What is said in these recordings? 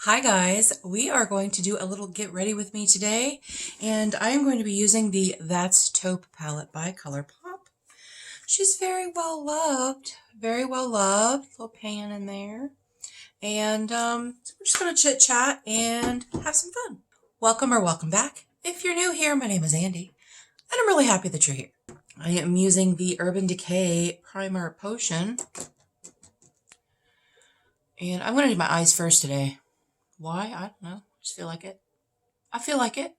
Hi guys, we are going to do a little get ready with me today, and I am going to be using the That's Taupe palette by Colourpop. She's very well loved, little pan in there, and so we're just going to chit chat and have some fun. Welcome or welcome back. If you're new here, my name is Andi, and I'm really happy that you're here. I am using the Urban Decay Primer Potion, and I'm going to do my eyes first today. Why? I don't know. I just feel like it. I feel like it.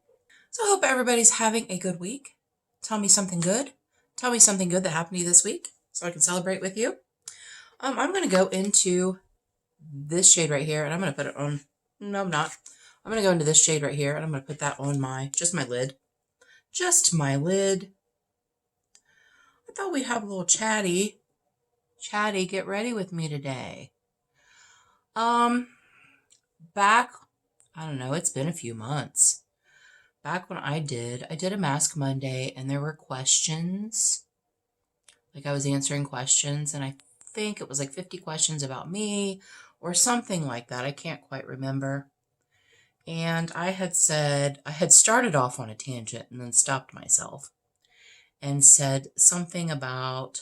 So I hope everybody's having a good week. Tell me something good. Tell me something good that happened to you this week so I can celebrate with you. I'm going to go into this shade right here, and I'm going to put it on. No, I'm not. I'm going to go into this shade right here, and I'm going to put that on just my lid. Just my lid. I thought we'd have a little chatty. Chatty, get ready with me today. Back, I don't know, it's been a few months. Back when I did a Mask Monday, and there were questions. Like I was answering questions, and I think it was like 50 questions about me or something like that. I can't quite remember. And I had started off on a tangent and then stopped myself and said something about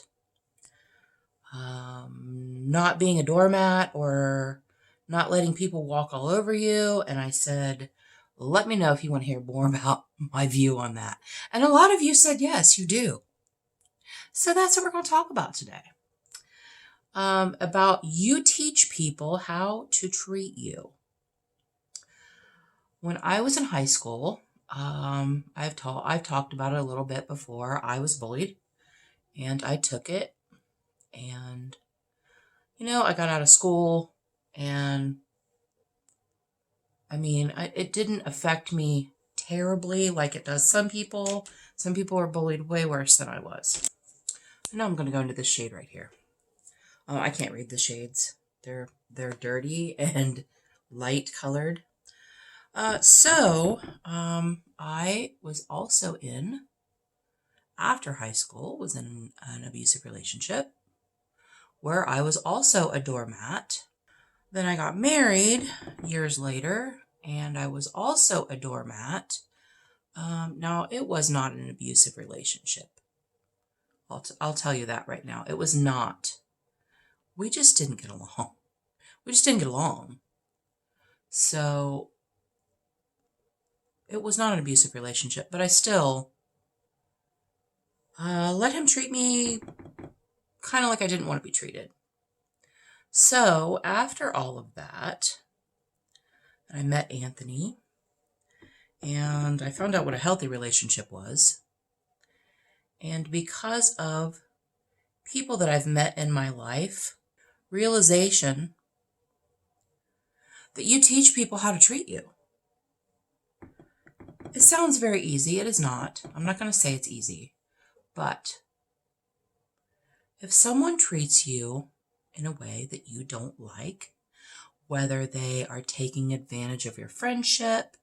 not being a doormat or not letting people walk all over you. And I said, let me know if you want to hear more about my view on that. And a lot of you said, yes, you do. So that's what we're going to talk about today. About you teach people how to treat you. When I was in high school, I've talked about it a little bit before. I was bullied and I took it. And, I got out of school. And I mean, it didn't affect me terribly like it does some people. Some people are bullied way worse than I was. Now I'm going to go into this shade right here. I can't read the shades. They're dirty and light colored. I was also after high school, was in an abusive relationship where I was also a doormat. Then I got married years later, and I was also a doormat. Now, it was not an abusive relationship. I'll tell you that right now. It was not. We just didn't get along. So, it was not an abusive relationship, but I still let him treat me kind of like I didn't want to be treated. So after all of that, I met Anthony, and I found out what a healthy relationship was. And because of people that I've met in my life, realization that you teach people how to treat you. It sounds very easy. It is not. I'm not going to say it's easy. But if someone treats you in a way that you don't like, whether they are taking advantage of your friendship,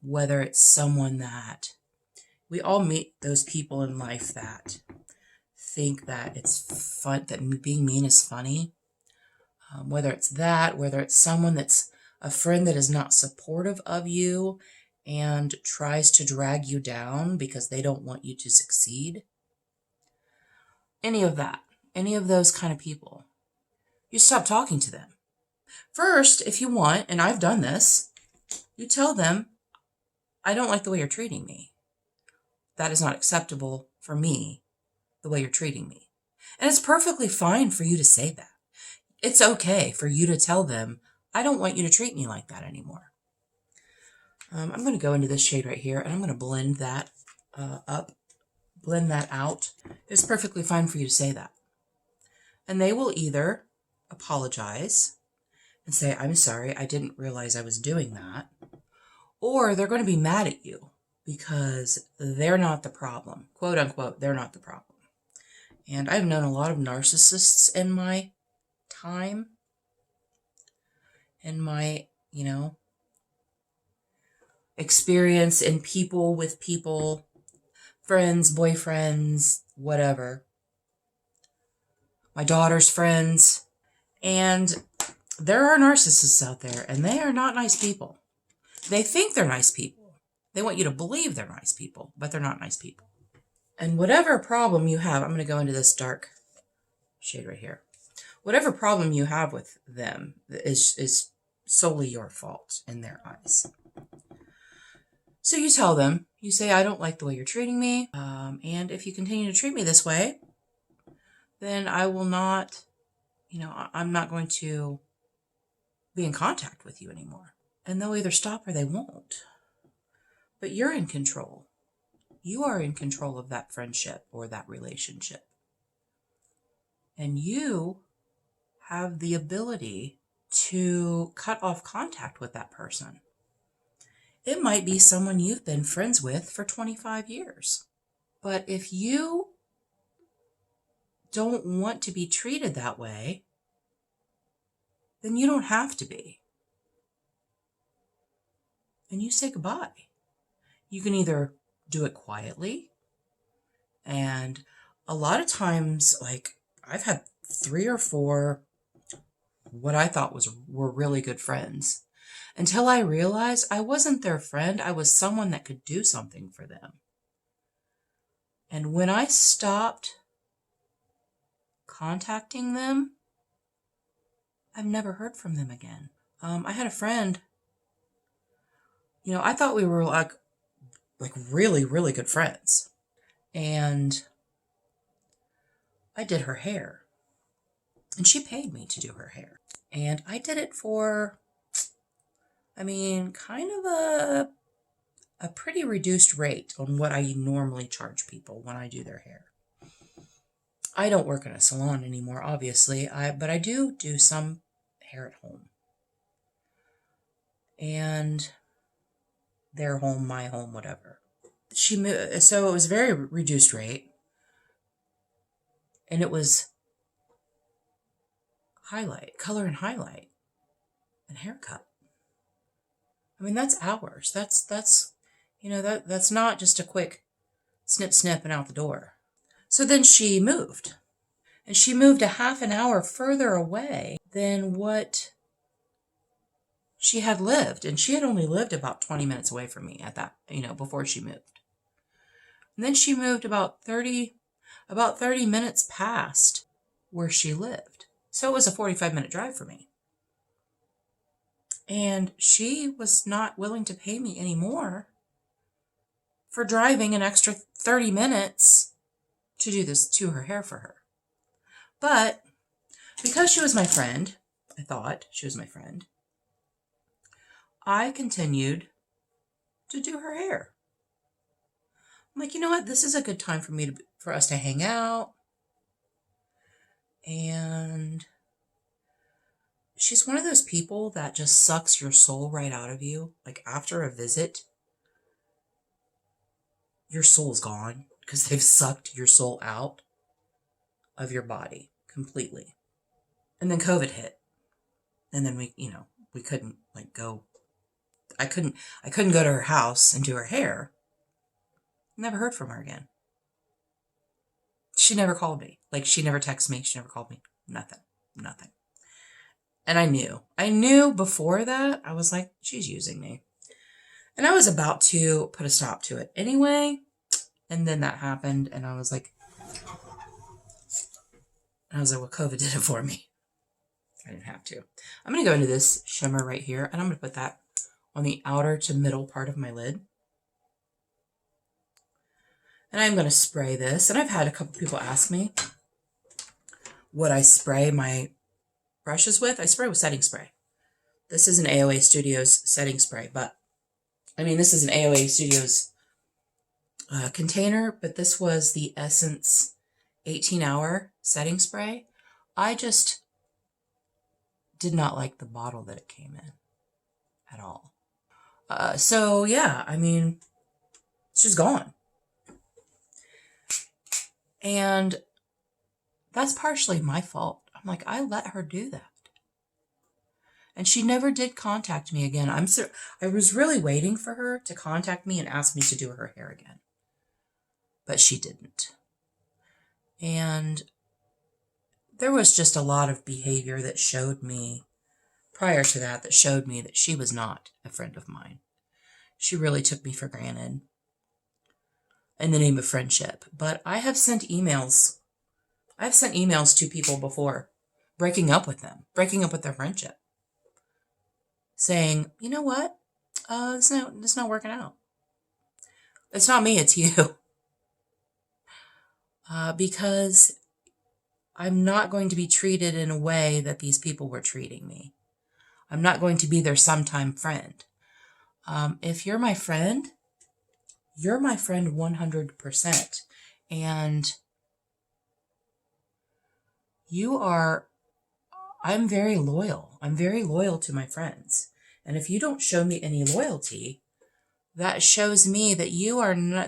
whether it's someone that we all meet those people in life that think that it's fun, that being mean is funny, whether it's someone that's a friend that is not supportive of you and tries to drag you down because they don't want you to succeed. Any of those kind of people, you stop talking to them. First, if you want, and I've done this, you tell them, I don't like the way you're treating me. That is not acceptable for me, the way you're treating me. And it's perfectly fine for you to say that. It's okay for you to tell them, I don't want you to treat me like that anymore. I'm going to go into this shade right here, and I'm going to blend that blend that out. It's perfectly fine for you to say that. And they will either apologize and say, I'm sorry, I didn't realize I was doing that. Or they're going to be mad at you because they're not the problem. Quote unquote, they're not the problem. And I've known a lot of narcissists in my time. In my, experience in people with people, friends, boyfriends, whatever. My daughter's friends. And there are narcissists out there, and they are not nice people. They think they're nice people. They want you to believe they're nice people, but they're not nice people. And whatever problem you have, I'm going to go into this dark shade right here. Whatever problem you have with them is solely your fault in their eyes. So you tell them, you say, I don't like the way you're treating me. And if you continue to treat me this way, then I will not, I'm not going to be in contact with you anymore. And they'll either stop or they won't. But you're in control. You are in control of that friendship or that relationship. And you have the ability to cut off contact with that person. It might be someone you've been friends with for 25 years. But if you don't want to be treated that way, then you don't have to be. And you say goodbye. You can either do it quietly, and a lot of times, like, I've had 3 or 4 what I thought were really good friends, until I realized I wasn't their friend. I was someone that could do something for them. And when I stopped contacting them, I've never heard from them again. I had a friend, I thought we were like really, really good friends. And I did her hair. And she paid me to do her hair. And I did it for, kind of a pretty reduced rate on what I normally charge people when I do their hair. I don't work in a salon anymore, obviously, but I do some hair at home. And their home, my home, whatever. So it was a very reduced rate. And it was color and highlight, and haircut. That's hours. That's not just a quick snip, snip, and out the door. So then she moved. And she moved a half an hour further away than what she had lived. And she had only lived about 20 minutes away from me at that, before she moved. And then she moved about 30 minutes past where she lived. So it was a 45-minute drive for me. And she was not willing to pay me anymore for driving an extra 30 minutes to do her hair for her. But because she was my friend, I thought she was my friend, I continued to do her hair. I'm like, you know what? This is a good time for us to hang out. And she's one of those people that just sucks your soul right out of you. Like, after a visit, your soul's gone because they've sucked your soul out of your body completely. And then COVID hit. And then we couldn't go. I couldn't go to her house and do her hair. Never heard from her again. She never called me. She never texted me. She never called me. Nothing. And I knew before that. I was like, she's using me. And I was about to put a stop to it anyway. And then that happened. And I was like, well, COVID did it for me. I didn't have to. I'm going to go into this shimmer right here. And I'm going to put that on the outer to middle part of my lid. And I'm going to spray this. And I've had a couple people ask me what I spray my brushes with. I spray with setting spray. This is an AOA Studios setting spray. But, this is an AOA Studios container. But this was the Essence 18-hour setting spray. I just did not like the bottle that it came in at all. So, yeah, it's just gone. And that's partially my fault. I'm like, I let her do that. And she never did contact me again. I was really waiting for her to contact me and ask me to do her hair again. But she didn't. And there was just a lot of behavior that showed me prior to that that showed me that she was not a friend of mine. She really took me for granted in the name of friendship. But I have sent emails. I've sent emails to people before, breaking up with them, breaking up with their friendship, saying, you know what? It's not working out. It's not me, it's you. Because I'm not going to be treated in a way that these people were treating me. I'm not going to be their sometime friend. If you're my friend, you're my friend 100%. And I'm very loyal. I'm very loyal to my friends. And if you don't show me any loyalty, that shows me that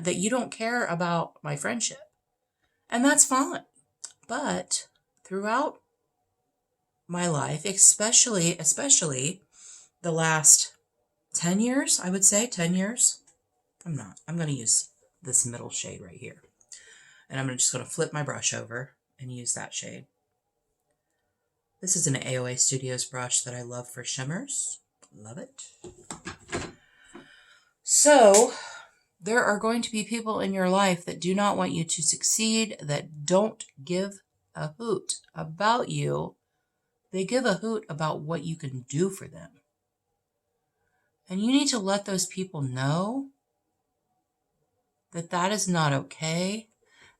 that you don't care about my friendship. And that's fine. But throughout my life, especially the last 10 years, I would say 10 years. I'm going to use this middle shade right here. And I'm just going to flip my brush over and use that shade. This is an AOA Studios brush that I love for shimmers. Love it. So, there are going to be people in your life that do not want you to succeed, that don't give a hoot about you. They give a hoot about what you can do for them. And you need to let those people know that that is not okay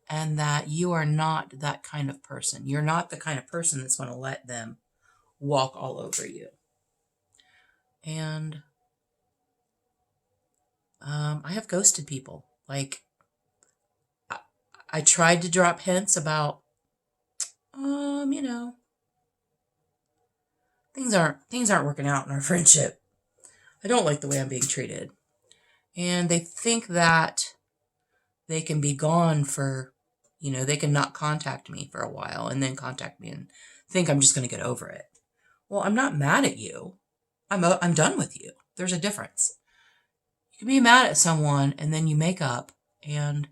and that you are not that kind of person. You're not the kind of person that's going to let them walk all over you. And I have ghosted people. Like, I tried to drop hints about, you know, things aren't working out in our friendship. I don't like the way I'm being treated. And they think that they can be gone for, you know, they can not contact me for a while and then contact me and think I'm just going to get over it. Well, I'm not mad at you. I'm done with you. There's a difference. You can be mad at someone and then you make up and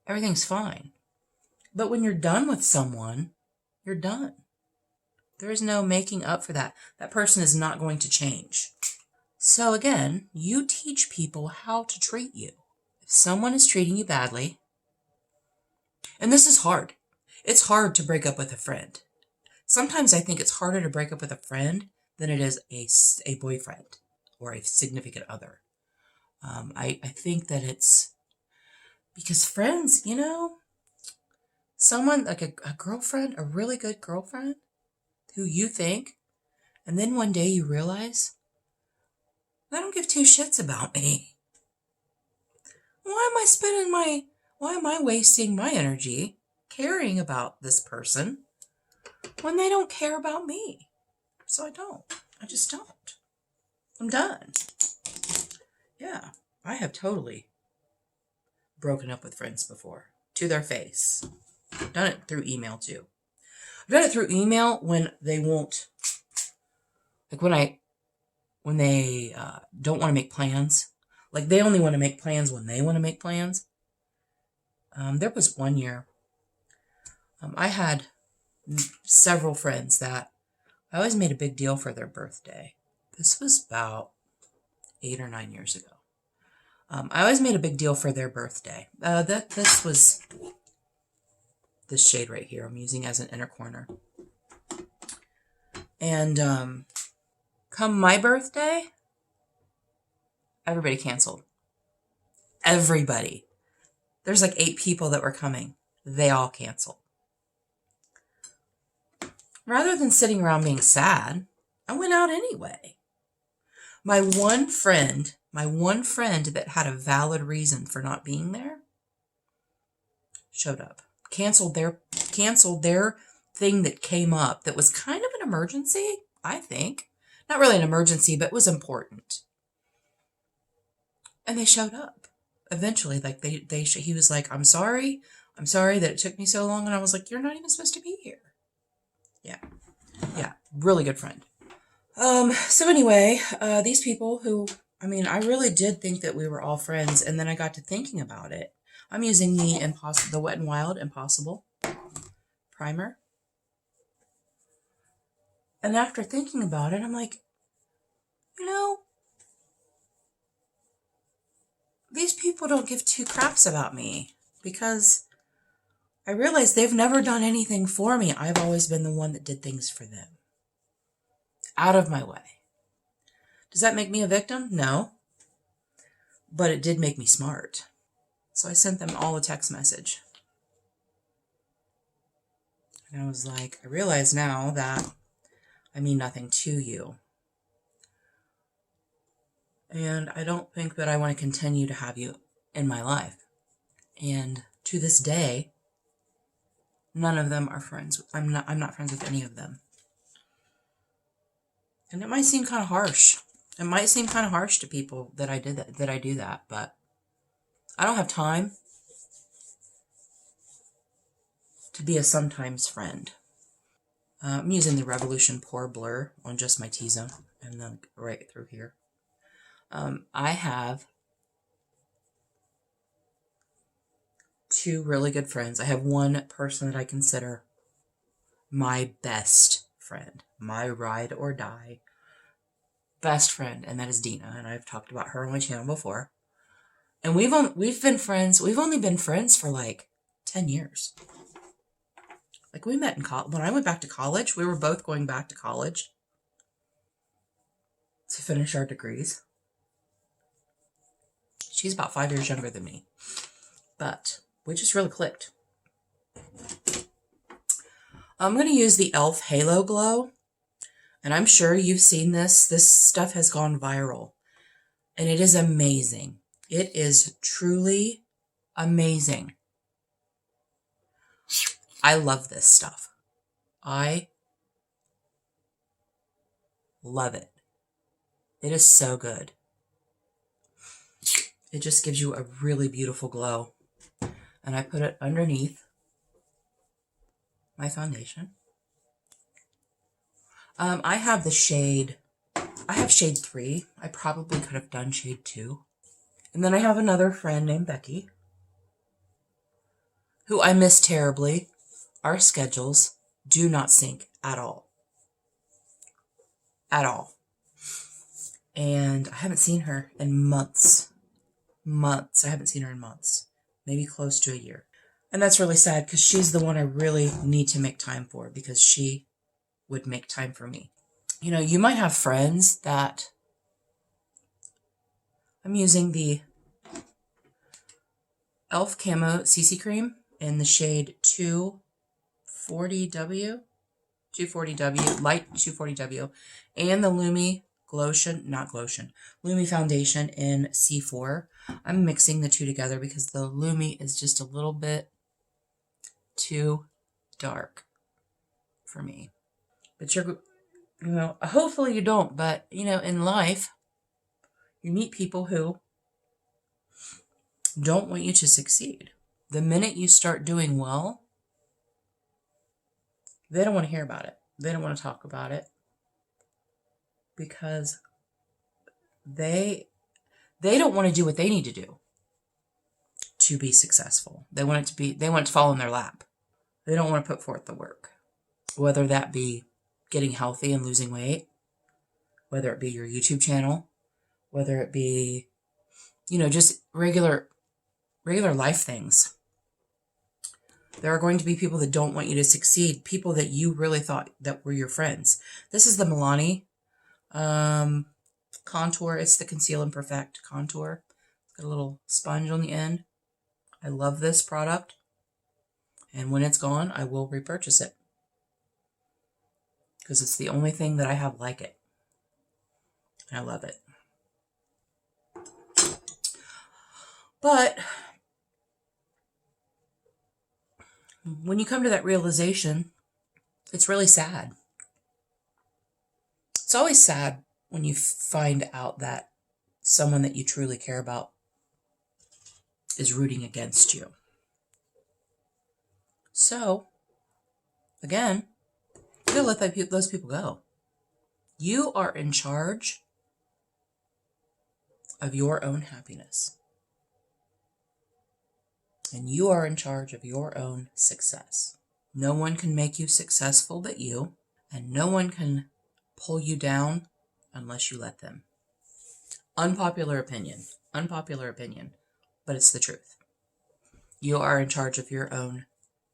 everything's fine. But when you're done with someone, you're done. There is no making up for that. That person is not going to change. So again, you teach people how to treat you. If someone is treating you badly, and this is hard. It's hard to break up with a friend. Sometimes I think it's harder to break up with a friend than it is a boyfriend or a significant other. I think that it's because friends, you know, someone like a girlfriend, a really good girlfriend who you think, and then one day you realize, they don't give two shits about me. Why am I wasting my energy caring about this person when they don't care about me? So I just don't. I'm done. Yeah, I have totally broken up with friends before, to their face. I've done it through email too. I've done it through email when they won't, like when they don't want to make plans. Like they only want to make plans when they want to make plans. There was one year, I had several friends that I always made a big deal for their birthday. This was about 8 or 9 years ago. I always made a big deal for their birthday. This was this shade right here I'm using as an inner corner. And come my birthday, everybody canceled. Everybody. There's like 8 people that were coming. They all canceled. Rather than sitting around being sad, I went out anyway. My one friend that had a valid reason for not being there showed up. Canceled their thing that came up that was kind of an emergency, I think. Not really an emergency, but it was important. And they showed up. Eventually, like he was like, I'm sorry that it took me so long. And I was like, you're not even supposed to be here. Yeah, really good friend. So anyway, these people who, I mean, I really did think that we were all friends, and then I got to thinking about it. I'm using the Wet n Wild Impossible primer. And after thinking about it, I'm like, you know, these people don't give two craps about me, because I realize they've never done anything for me. I've always been the one that did things for them. Out of my way. Does that make me a victim? No. But it did make me smart. So I sent them all a text message. And I was like, I realize now that I mean nothing to you. And I don't think that I want to continue to have you in my life. And to this day, none of them are friends. I'm not friends with any of them. And it might seem kind of harsh. It might seem kind of harsh to people that I do that, but I don't have time to be a sometimes friend. I'm using the Revolution Pore Blur on just my T-zone and then right through here. I have two really good friends. I have one person that I consider my best friend, my ride or die best friend, and that is Dina. And I've talked about her on my channel before. And we've been friends. We've only been friends for like 10 years. Like, we met in college. When I went back to college, we were both going back to college to finish our degrees. She's about 5 years younger than me. But we just really clicked. I'm going to use the e.l.f. Halo Glow. And I'm sure you've seen this. This stuff has gone viral. And it is amazing. It is truly amazing. I love this stuff. I love it. It is so good. It just gives you a really beautiful glow. And I put it underneath my foundation. I have shade 3. I probably could have done shade 2. And then I have another friend named Becky, who I miss terribly. Our schedules do not sync at all. At all. And I haven't seen her in months. I haven't seen her in months. Maybe close to a year. And that's really sad, because she's the one I really need to make time for, because she would make time for me. You know, you might have friends that... I'm using the e.l.f. Camo CC Cream in the shade 240W, light 240W, and the Lumi Lumi Foundation in C4. I'm mixing the two together because the Lumi is just a little bit too dark for me. But hopefully you don't, but, in life, you meet people who don't want you to succeed. The minute you start doing well, they don't want to hear about it. They don't want to talk about it, because they don't want to do what they need to do to be successful. They want it to fall in their lap. They don't want to put forth the work, whether that be getting healthy and losing weight, whether it be your YouTube channel, whether it be, just regular life things. There are going to be people that don't want you to succeed, people that you really thought that were your friends. This is the Milani contour. It's the Conceal and Perfect contour. It's got a little sponge on the end. I love this product. And when it's gone, I will repurchase it, because it's the only thing that I have like it. I love it. But when you come to that realization, it's really sad. It's always sad when you find out that someone that you truly care about is rooting against you. So, again, you gotta let those people go. You are in charge of your own happiness. And you are in charge of your own success. No one can make you successful but you. and no one can pull you down unless you let them. Unpopular opinion, but it's the truth. You are in charge of your own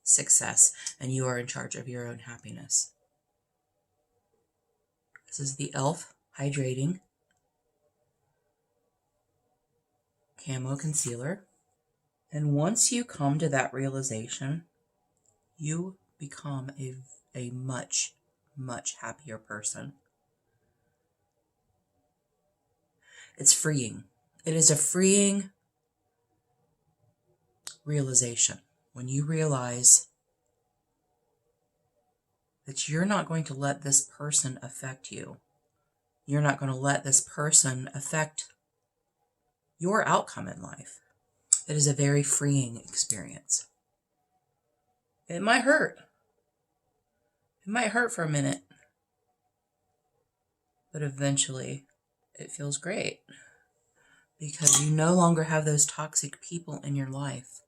success, and you are in charge of your own happiness. This is the e.l.f. Hydrating Camo Concealer. And once you come to that realization, you become a much, much happier person. It's freeing. It is a freeing realization when you realize that you're not going to let this person affect you. You're not going to let this person affect your outcome in life. It is a very freeing experience. It might hurt. It might hurt for a minute, but eventually it feels great because you no longer have those toxic people in your life.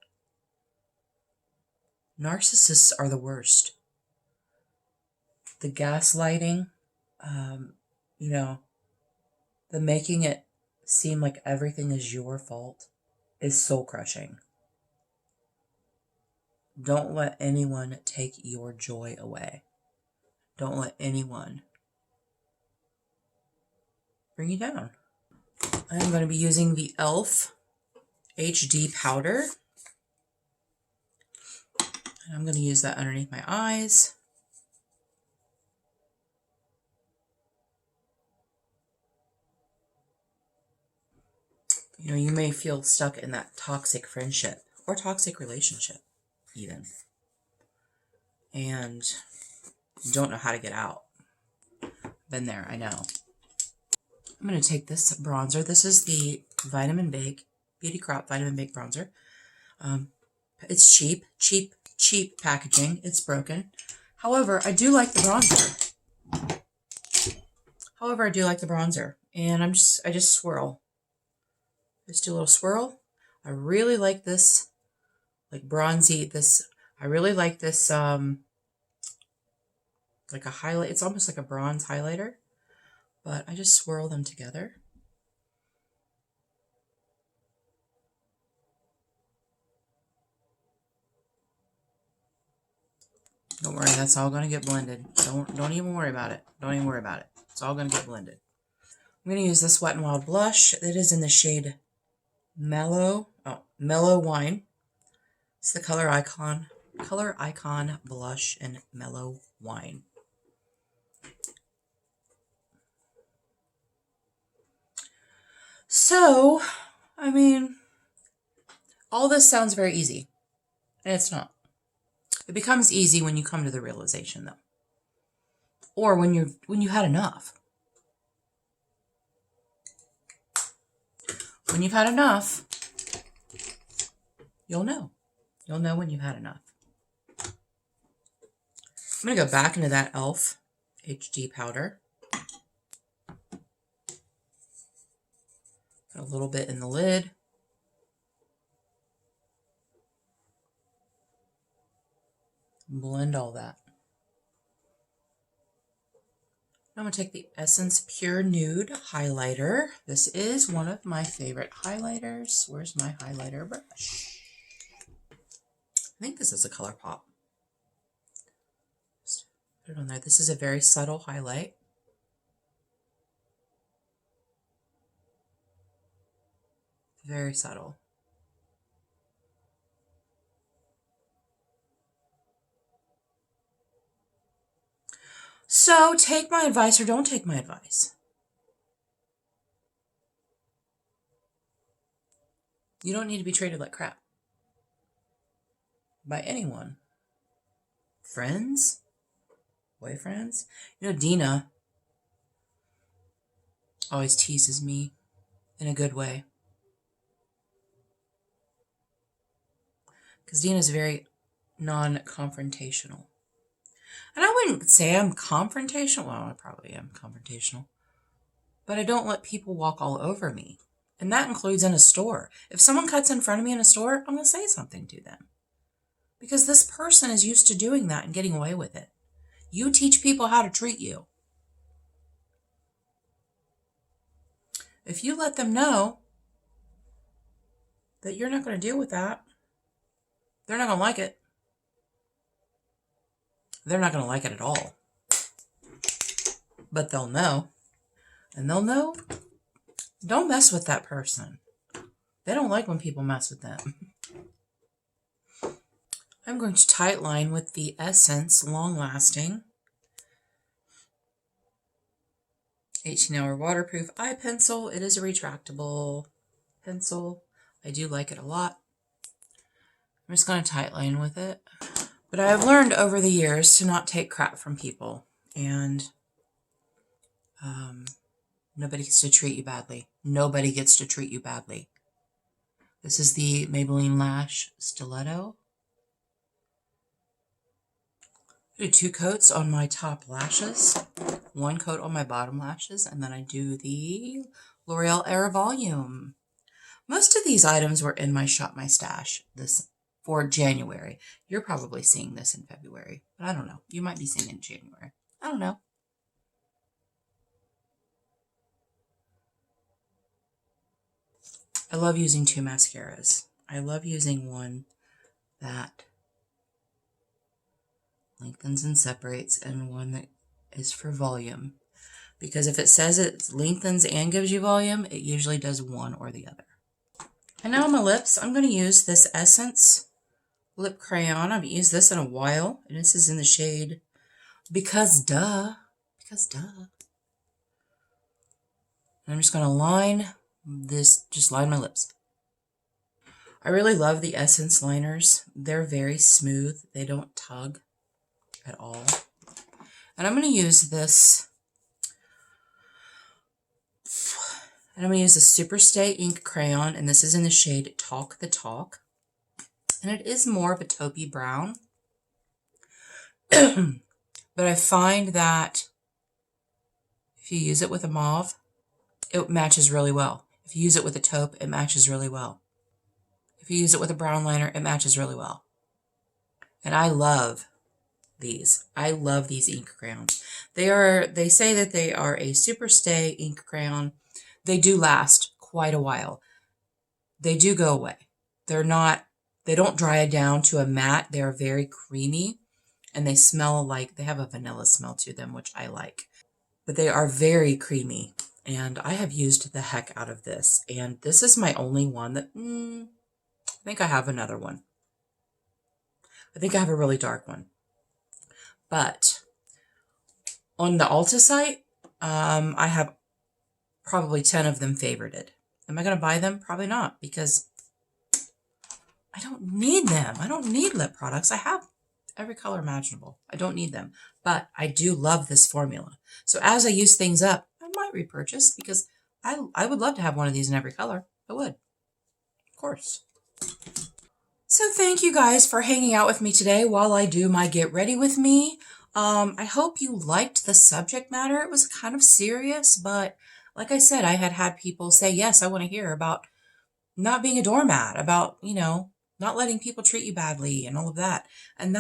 Narcissists are the worst. The gaslighting, the making it seem like everything is your fault is soul crushing. Don't let anyone take your joy away. Don't let anyone bring you down. I'm going to be using the e.l.f. HD powder. And I'm going to use that underneath my eyes. You may feel stuck in that toxic friendship or toxic relationship even. And you don't know how to get out. Been there, I know. I'm going to take this bronzer. This is the Vitamin Bake Beauty Crop Vitamin Bake Bronzer. It's cheap packaging. It's broken. However, I do like the bronzer. And I just swirl. Just do a little swirl. I really like this, like bronzy, I really like this, like a highlight. It's almost like a bronze highlighter, but I just swirl them together. Don't worry, that's all going to get blended. Don't even worry about it. It's all going to get blended. I'm going to use this Wet n Wild blush. It is in the shade Mellow Wine. It's the Color Icon blush in Mellow Wine. So, I mean, all this sounds very easy, and it's not. It becomes easy when you come to the realization, though, or when you had enough. When you've had enough, you'll know. You'll know when you've had enough. I'm going to go back into that e.l.f. HD powder. Put a little bit in the lid. Blend all that. I'm going to take the Essence Pure Nude highlighter. This is one of my favorite highlighters. Where's my highlighter brush? I think this is a Colourpop. Just put it on there. This is a very subtle highlight. Very subtle. So take my advice or don't take my advice. You don't need to be treated like crap by anyone. Friends? Boyfriends? Dina always teases me in a good way. Because Dina's very non-confrontational. And I wouldn't say I'm confrontational. Well, I probably am confrontational. But I don't let people walk all over me. And that includes in a store. If someone cuts in front of me in a store, I'm going to say something to them. Because this person is used to doing that and getting away with it. You teach people how to treat you. If you let them know that you're not going to deal with that, they're not going to like it. They're not going to like it at all. But they'll know. And they'll know, don't mess with that person. They don't like when people mess with them. I'm going to tight line with the Essence Long Lasting 18-hour waterproof eye pencil. It is a retractable pencil. I do like it a lot. I'm just going to tight line with it. But I have learned over the years to not take crap from people. And nobody gets to treat you badly. Nobody gets to treat you badly. This is the Maybelline Lash Stiletto. I do 2 coats on my top lashes, 1 coat on my bottom lashes, and then I do the L'Oreal Air Volume. Most of these items were in my Shop My Stash for January. You're probably seeing this in February, but I don't know. You might be seeing it in January. I don't know. I love using 2 mascaras. I love using one that lengthens and separates, and one that is for volume. Because if it says it lengthens and gives you volume, it usually does one or the other. And now on my lips, I'm going to use this Essence lip crayon. I haven't used this in a while, and this is in the shade Because Duh. Because Duh. And I'm just going to line this, just line my lips. I really love the Essence liners. They're very smooth. They don't tug at all. And I'm going to use this, and I'm going to use the Superstay ink crayon, and this is in the shade Talk the Talk. And it is more of a taupey brown. But I find that if you use it with a mauve, it matches really well. If you use it with a taupe, it matches really well. If you use it with a brown liner, it matches really well. And I love these. I love these ink crayons. They say that they are a Superstay ink crayon. They do last quite a while. They do go away. They don't dry down to a matte. They're very creamy, and they smell like, they have a vanilla smell to them, which I like. But they are very creamy, and I have used the heck out of this. And this is my only one that, I think I have another one. I think I have a really dark one. But on the Ulta site, I have probably 10 of them favorited. Am I going to buy them? Probably not, because I don't need them. I don't need lip products. I have every color imaginable. I don't need them. But I do love this formula. So as I use things up, I might repurchase, because I would love to have one of these in every color. I would. Of course. So thank you guys for hanging out with me today while I do my Get Ready With Me. I hope you liked the subject matter. It was kind of serious, but like I said, I had people say, yes, I want to hear about not being a doormat, about, not letting people treat you badly and all of that. And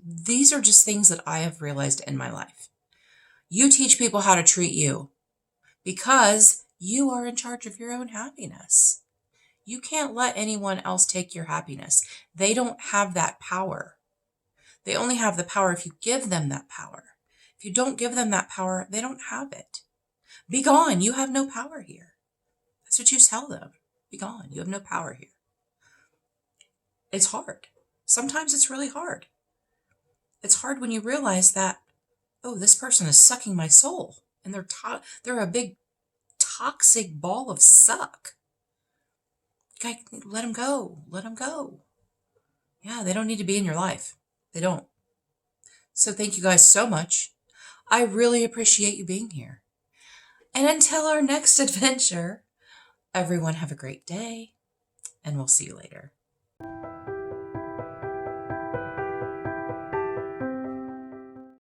these are just things that I have realized in my life. You teach people how to treat you because you are in charge of your own happiness. You can't let anyone else take your happiness. They don't have that power. They only have the power if you give them that power. If you don't give them that power, they don't have it. Be gone. You have no power here. That's what you tell them. Be gone. You have no power here. It's hard. Sometimes it's really hard. It's hard when you realize that, oh, this person is sucking my soul, and they're a big toxic ball of suck. Let them go. Let them go. Yeah, they don't need to be in your life. They don't. So thank you guys so much. I really appreciate you being here. And until our next adventure, everyone have a great day, and we'll see you later.